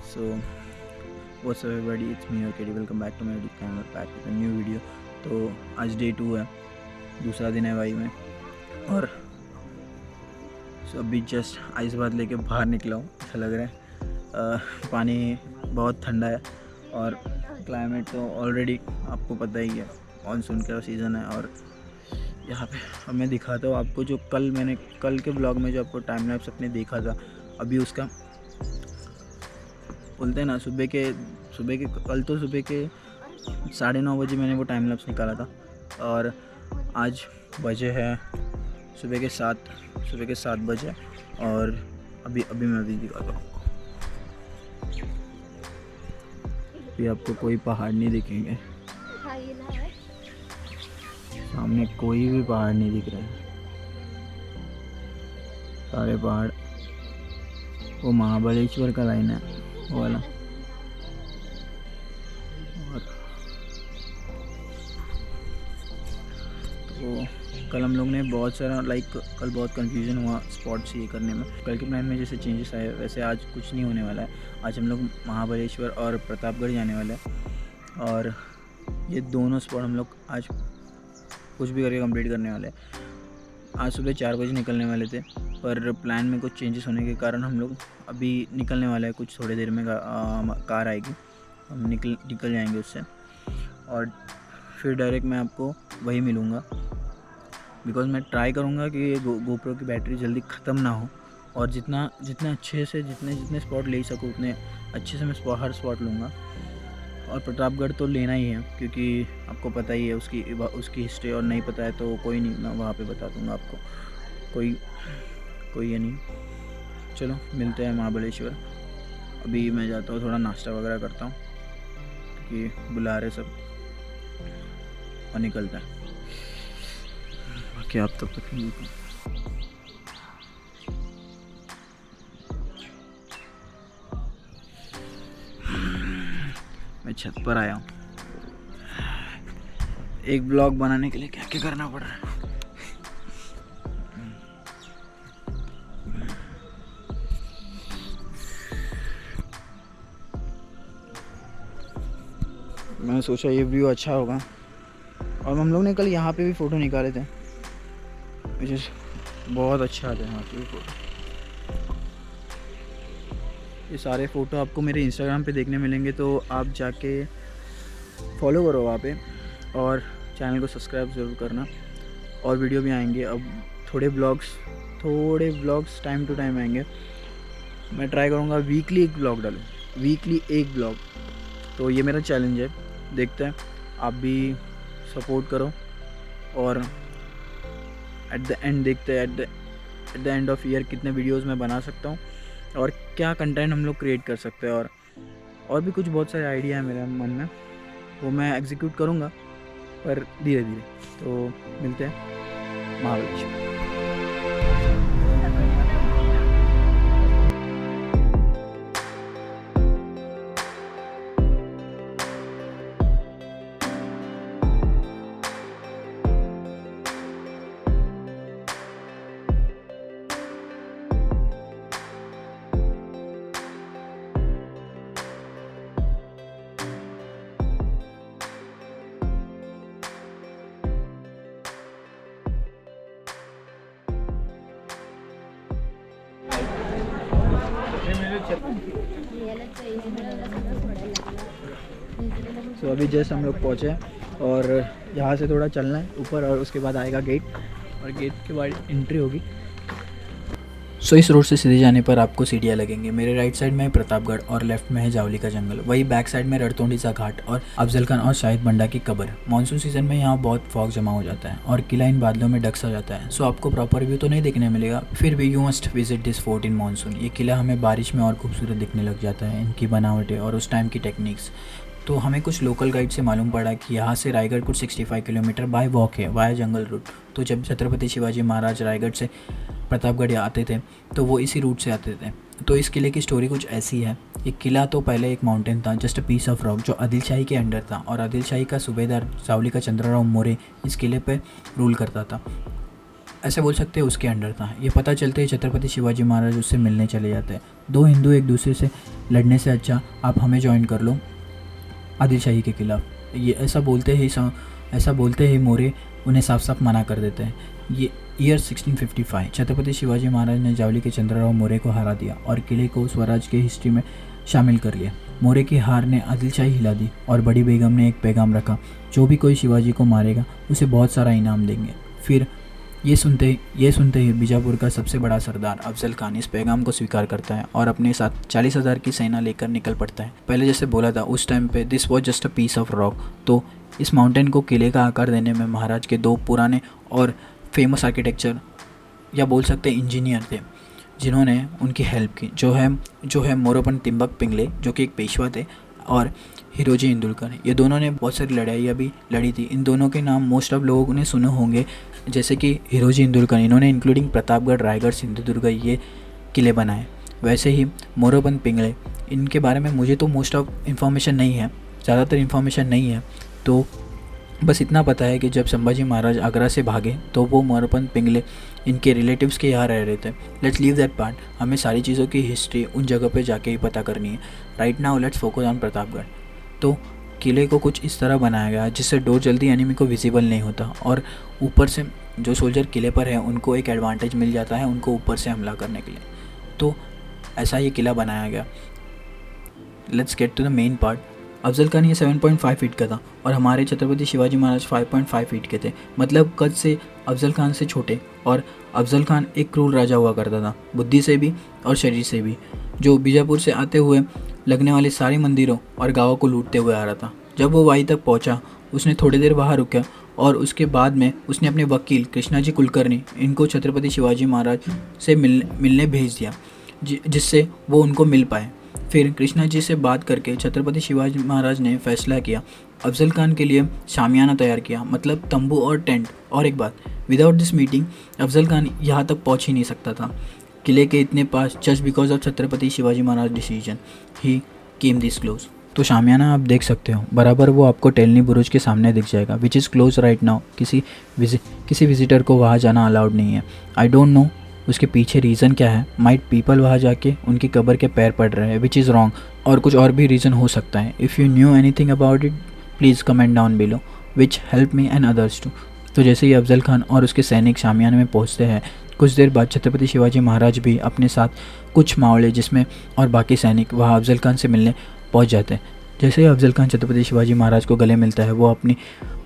So, what's up everybody, it's me KD, welcome back to my YouTube channel, back with a new video। तो आज day 2 है, दूसरा दिन है भाई में। और अभी जस्ट आइस बात लेके बाहर निकला हूँ। अच्छा लग रहा है। पानी बहुत ठंडा है और क्लाइमेट तो ऑलरेडी आपको पता ही है, मानसून का सीज़न है। और यहाँ पे अब मैं दिखाता हूँ आपको जो कल के ब्लॉग में जो आपको टाइम लैप्स अपने देखा था, अभी उसका बोलते हैं ना सुबह के कल तो सुबह के 9:30 बजे मैंने वो टाइम लैप्स निकाला था। और आज बजे है सुबह के 7 बजे। और अभी मैं दिखाता हूँ आपको। अभी आपको कोई पहाड़ नहीं दिखेंगे, सामने कोई भी पहाड़ नहीं दिख रहा है। सारे पहाड़ वो महाबलेश्वर का लाइन है वो वाला। और तो कल हम लोग ने बहुत सारा कल बहुत कंफ्यूजन हुआ स्पॉट्स ये करने में। कल के प्लान में जैसे चेंजेस आए वैसे आज कुछ नहीं होने वाला है। आज हम लोग महाबलेश्वर और प्रतापगढ़ जाने वाले हैं और ये दोनों स्पॉट हम लोग आज कुछ भी करके कंप्लीट करने वाले हैं। आज सुबह 4 बजे निकलने वाले थे, पर प्लान में कुछ चेंजेस होने के कारण हम लोग अभी निकलने वाले हैं। कुछ थोड़ी देर में कार आएगी, हम निकल जाएंगे उससे और फिर डायरेक्ट मैं आपको वही मिलूँगा। बिकॉज़ मैं ट्राई करूँगा कि ये गोप्रो की बैटरी जल्दी ख़त्म ना हो और जितने अच्छे से जितने स्पॉट ले सकूँ उतने अच्छे से मैं हर स्पॉट लूँगा। और प्रतापगढ़ तो लेना ही है क्योंकि आपको पता ही है उसकी हिस्ट्री, और नहीं पता है तो कोई नहीं, मैं वहाँ पे बता दूँगा आपको। कोई ये नहीं। चलो मिलते हैं महाबलेश्वर। अभी मैं जाता हूँ, थोड़ा नाश्ता वगैरह करता हूँ क्योंकि बुला रहे सब और निकलता है। बाकी आप तब तक नहीं। मैं छत पर आया हूँ। एक ब्लॉग बनाने के लिए क्या क्या करना पड़ रहा है। मैंने सोचा ये व्यू अच्छा होगा। और हम लोग ने कल यहाँ पे भी फ़ोटो निकाले थे, विच इज़ बहुत अच्छा आता है यहाँ पे फ़ोटो। ये सारे फ़ोटो आपको मेरे इंस्टाग्राम पे देखने मिलेंगे, तो आप जाके फॉलो करो वहाँ पे और चैनल को सब्सक्राइब ज़रूर करना। और वीडियो भी आएंगे अब, थोड़े ब्लॉग्स टाइम टू टाइम आएंगे। मैं ट्राई करूँगा वीकली एक ब्लॉग डालूँ, वीकली एक ब्लॉग। तो ये मेरा चैलेंज है, देखते हैं। आप भी सपोर्ट करो और एट द एंड देखते हैं at the end of year कितने वीडियोस मैं बना सकता हूँ और क्या कंटेंट हम लोग क्रिएट कर सकते हैं। और भी कुछ बहुत सारे आइडिया है मेरे मन में, वो मैं एग्जीक्यूट करूँगा पर धीरे धीरे। तो मिलते हैं महाबलेश्वर। तो अभी जस्ट हम लोग पहुँचे और यहाँ से थोड़ा चलना है ऊपर और उसके बाद आएगा गेट, और गेट के बाद एंट्री होगी। सो इस रोड से सीधे जाने पर आपको सीढ़ियाँ लगेंगे। मेरे राइट साइड में है प्रतापगढ़ और लेफ्ट में है जावली का जंगल। वही बैक साइड में रणतोड़ीसा घाट और अफजल खान और शाहिद बंडा की कब्र। मानसून सीजन में यहाँ बहुत फॉग जमा हो जाता है और किला इन बादलों में ढक सा जाता है। सो आपको प्रॉपर व्यू तो नहीं देखने मिलेगा, फिर भी you must visit this fort in monsoon. ये किला हमें बारिश में और खूबसूरत दिखने लग जाता है, इनकी बनावटें और उस टाइम की टेक्निक्स। तो हमें कुछ लोकल गाइड से मालूम पड़ा कि यहाँ से रायगढ़ कुछ 65 किलोमीटर बाय वॉक है, वाया जंगल रूट। तो जब छत्रपति शिवाजी महाराज रायगढ़ से प्रतापगढ़ आते थे तो वो इसी रूट से आते थे। तो इस किले की स्टोरी कुछ ऐसी है। ये किला तो पहले एक माउंटेन था, just a piece of rock, जो आदिल शाही के अंडर था। और आदिल शाही का सूबेदार जावली का चंद्रराव मोरे इस किले पे रूल करता था। ऐसे बोल सकते हैं उसके अंडर था। ये पता चलते ही छत्रपति शिवाजी महाराज उससे मिलने चले जाते हैं। दो हिंदू एक दूसरे से लड़ने से अच्छा आप हमें ज्वाइन कर लो आदिल शाही के खिलाफ। ये ऐसा बोलते ही मोरे उन्हें साफ साफ मना कर देते हैं। ये ईयर 1655 छत्रपति शिवाजी महाराज ने जावली के चंद्रराव मोरे को हरा दिया और किले को स्वराज के हिस्ट्री में शामिल कर लिया। मोरे की हार ने आदिल शाही हिला दी और बड़ी बेगम ने एक पैगाम रखा, जो भी कोई शिवाजी को मारेगा उसे बहुत सारा इनाम देंगे। फिर ये सुनते ही बीजापुर का सबसे बड़ा सरदार अफजल खान इस पैगाम को स्वीकार करता है और अपने साथ 40,000 की सेना लेकर निकल पड़ता है। पहले जैसे बोला था उस टाइम पे this was just a piece of rock. तो इस माउंटेन को किले का आकार देने में महाराज के दो पुराने और फेमस आर्किटेक्चर या बोल सकते इंजीनियर थे जिन्होंने उनकी हेल्प की, जो है मोरोपन तिम्बक पिंगले जो कि एक पेशवा थे, और हिरोजी इंदुलकर। ये दोनों ने बहुत सारी लड़ाइयाँ भी लड़ी थी। इन दोनों के नाम मोस्ट ऑफ लोगों ने सुने होंगे, जैसे कि हिरोजी इंदुलकर, इन्होंने इंक्लूडिंग प्रतापगढ़, रायगढ़, सिंधुदुर्ग ये किले बनाए। वैसे ही मोरोपन पिंगले, इनके बारे में मुझे तो मोस्ट ऑफ इन्फॉर्मेशन नहीं है, ज़्यादातर इन्फॉर्मेशन नहीं है। तो बस इतना पता है कि जब संभाजी महाराज आगरा से भागे तो वो मोरोपन पिंगले इनके रिलेटिव्स के यहाँ रह रहे थे। Let's leave that part. हमें सारी चीज़ों की हिस्ट्री उन जगह पे जाके ही पता करनी है। Right now let's focus on Pratapgarh. तो किले को कुछ इस तरह बनाया गया जिससे डोर जल्दी एनिमी को विजिबल नहीं होता और ऊपर से जो सोल्जर किले पर है उनको एक एडवांटेज मिल जाता है उनको ऊपर से हमला करने के लिए। तो ऐसा ये किला बनाया गया। Let's get to the main part. Afzal Khan ये 7.5 फीट का था और हमारे छत्रपति शिवाजी महाराज 5.5 फीट के थे। मतलब कद से अफजल खान से छोटे। और अफजल खान एक क्रूर राजा हुआ करता था, बुद्धि से भी और शरीर से भी, जो बीजापुर से आते हुए लगने वाले सारे मंदिरों और गाँवों को लूटते हुए आ रहा था। जब वो वहीं तक पहुंचा उसने थोड़ी देर वहाँ रुका और उसके बाद में उसने अपने वकील कृष्णाजी कुलकर्णी इनको छत्रपति शिवाजी महाराज से मिलने भेज दिया, जिससे वो उनको मिल पाए। फिर कृष्णा जी से बात करके छत्रपति शिवाजी महाराज ने फैसला किया, अफजल खान के लिए शामियाना तैयार किया, मतलब तंबू और टेंट। और एक बात, without this meeting Afzal Khan यहाँ तक पहुँच ही नहीं सकता था किले के इतने पास। Just because of Chhatrapati Shivaji Maharaj decision he came this close. तो शामियाना आप देख सकते हो बराबर वो आपको टेलनी बुरुज के सामने दिख जाएगा, which is close right now. किसी विजिटर को वहाँ जाना अलाउड नहीं है। आई डोंट नो उसके पीछे रीज़न क्या है। माइट पीपल वहाँ जाके उनकी कब्र के पैर पड़ रहे हैं, विच इज़ रॉन्ग, और कुछ और भी रीज़न हो सकता है। If you knew anything about it please comment down below which help me and others too. तो जैसे ही अफजल खान और उसके सैनिक शामियाने में पहुँचते हैं, कुछ देर बाद छत्रपति शिवाजी महाराज भी अपने साथ कुछ मावड़े जिसमें और बाकी सैनिक वहाँ अफजल खान से मिलने पहुँच जाते हैं। जैसे ही अफजल खान छत्रपति शिवाजी महाराज को गले मिलता है, वो अपनी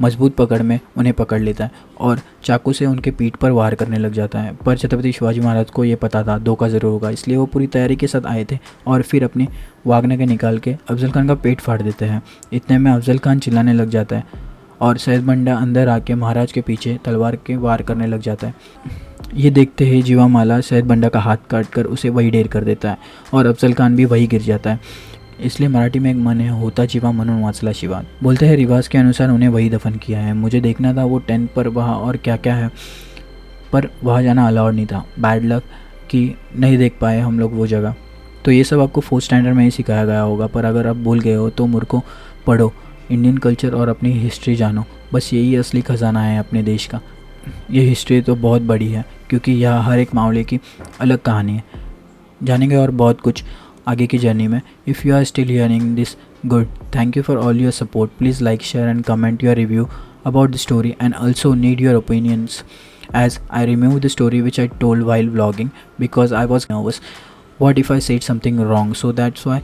मजबूत पकड़ में उन्हें पकड़ लेता है और चाकू से उनके पीठ पर वार करने लग जाता है। पर छत्रपति शिवाजी महाराज को ये पता था धोखा ज़रूर होगा, इसलिए वो पूरी तैयारी के साथ आए थे और फिर अपनी वागनगे निकाल के अफजल खान का पेट फाड़ देते हैं। इतने में अफजल खान चिल्लाने लग जाता है और सैयद बंडा अंदर आके महाराज के पीछे तलवार के वार करने लग जाता है। ये देखते ही जीवामाला सैयद बंडा का हाथ काट कर उसे वही ढेर कर देता है और अफजल खान भी वही गिर जाता है। इसलिए मराठी में एक मन है, होता जीवा म्हणून वाचला शिवा। बोलते हैं रिवाज के अनुसार उन्हें वही दफन किया है। मुझे देखना था वो टेंट पर वहाँ और क्या क्या है, पर वहाँ जाना अलाउड नहीं था। बैड लक कि नहीं देख पाए हम लोग वो जगह। तो ये सब आपको 4th स्टैंडर्ड में ही सिखाया गया होगा, पर अगर आप भूल गए हो तो मुझको पढ़ो, इंडियन कल्चर और अपनी हिस्ट्री जानो। बस यही असली ख़जाना है अपने देश का। ये हिस्ट्री तो बहुत बड़ी है क्योंकि यह हर एक मामले की अलग कहानी है। जानेंगे और बहुत कुछ आगे की जर्नी में। If you are still hearing this, good, thank you for all your support. Please like, share and comment your review about the story and also need your opinions as I remove the story which I told while vlogging because I was nervous. What if I said something wrong? So that's why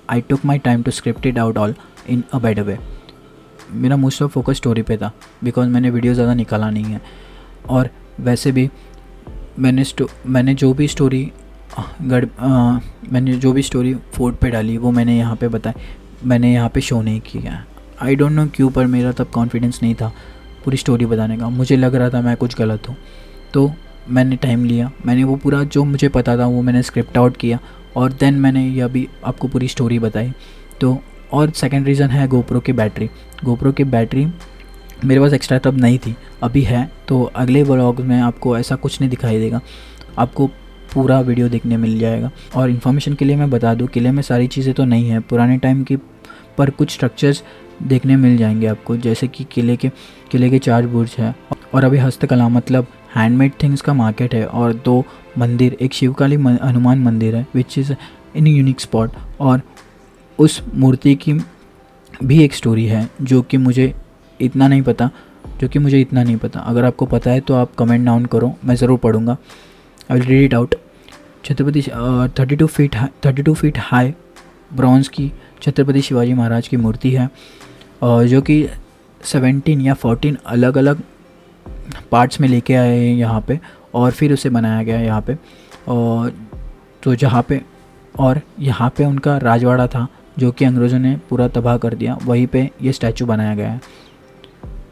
I took my time to script it out all in a better way. मेरा most of focus story पे था because मैंने video ज़्यादा निकाला नहीं है। और वैसे भी मैंने जो भी स्टोरी फोर्ट पे डाली वो मैंने यहाँ पे बताई, मैंने यहाँ पे शो नहीं किया। आई डोंट नो क्यों, पर मेरा तब कॉन्फिडेंस नहीं था पूरी स्टोरी बताने का। मुझे लग रहा था मैं कुछ गलत हूँ, तो मैंने टाइम लिया, मैंने वो पूरा जो मुझे पता था वो मैंने स्क्रिप्ट आउट किया और देन मैंने ये अभी आपको पूरी स्टोरी बताई। तो और सेकंड रीज़न है गोप्रो की बैटरी मेरे पास एक्स्ट्रा तब नहीं थी, अभी है। तो अगले व्लॉग में आपको ऐसा कुछ नहीं दिखाई देगा, आपको पूरा वीडियो देखने मिल जाएगा। और इन्फॉर्मेशन के लिए मैं बता दूं, किले में सारी चीज़ें तो नहीं है पुराने टाइम की, पर कुछ स्ट्रक्चर्स देखने मिल जाएंगे आपको, जैसे कि किले के 4 बुर्ज है और अभी हस्तकला मतलब हैंडमेड थिंग्स का मार्केट है। और 2 मंदिर, एक शिवकाली हनुमान मंदिर है which is in unique spot, और उस मूर्ति की भी एक स्टोरी है जो कि मुझे इतना नहीं पता। अगर आपको पता है तो आप कमेंट डाउन करो, मैं ज़रूर पढ़ूँगा। I will read it out. Chhatrapati 32 feet high bronze की छत्रपति शिवाजी महाराज की मूर्ति है, जो कि 17 या 14 अलग अलग पार्ट्स में लेके आए हैं यहाँ पे, और फिर उसे बनाया गया है यहाँ पे। और तो यहाँ पे उनका राजवाड़ा था जो कि अंग्रेज़ों ने पूरा तबाह कर दिया, वहीं पे ये स्टैचू बनाया गया है।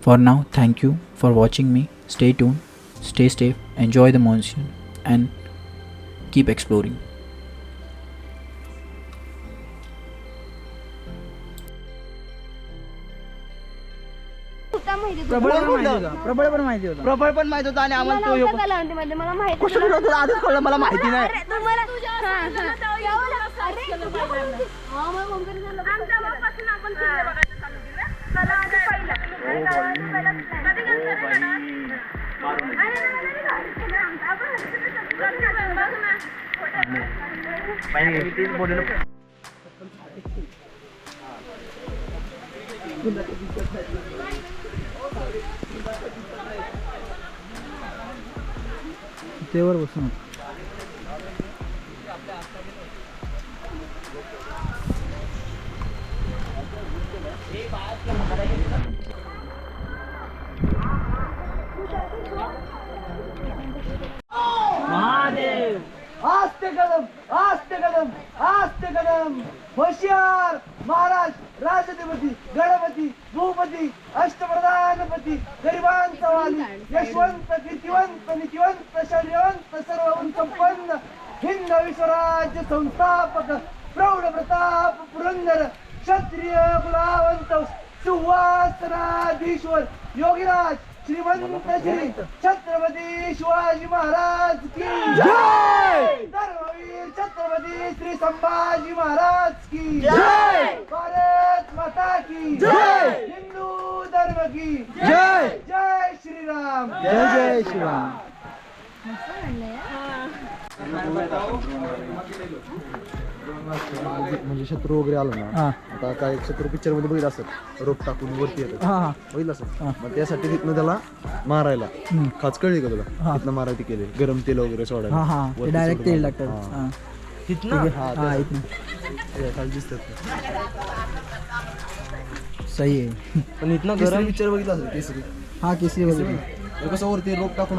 For now, thank you for watching me. Stay tune, stay safe, enjoy the monsoon and keep exploring. प्रबळ पण माहिती होतं आणि आम्हाला तो मला माहिती कुठं होतं आधीच कळलं, मला माहिती नाही. तेवर बसून आस्ते कदम होशियार महाराज राजधिपती गणपती भूपती अष्टप्रधानपती गरिबांचा वाली यशवंत कीर्तिवंत नीतिवंत शौर्यवंत सर्व संपन्न हिंद विश्वराज्य संस्थापक प्रौढ प्रताप पुरंदर क्षत्रिय कुलावंत सुवासनाधीश्वर योगीराज श्रीमंत श्री छत्रपती शिवाजी महाराज की जय. धर्मवीर छत्रपती श्री संभाजी महाराज की जय. भारत माता की जय. हिंदू धर्म की जय. जय श्रीराम. जय श्रीराम. म्हणजे शत्रू वगैरे आलं ना, आता काय शत्रू पिक्चर मध्ये बघितलं असत, रोप टाकून वरती येतात, बघितलं असत. मग त्यासाठी तिथनं त्याला मारायला खाच कळली का तुला, तिथनं मारायला केले गरम तेल वगैरे सोडायला, डायरेक्ट तेल लागतात तिथनं इथनं दिसतात. सही आहे. पण इथनं गरम पिक्चर बघितलं असेल केसरी. केसरी कसं वरती रोप टाकून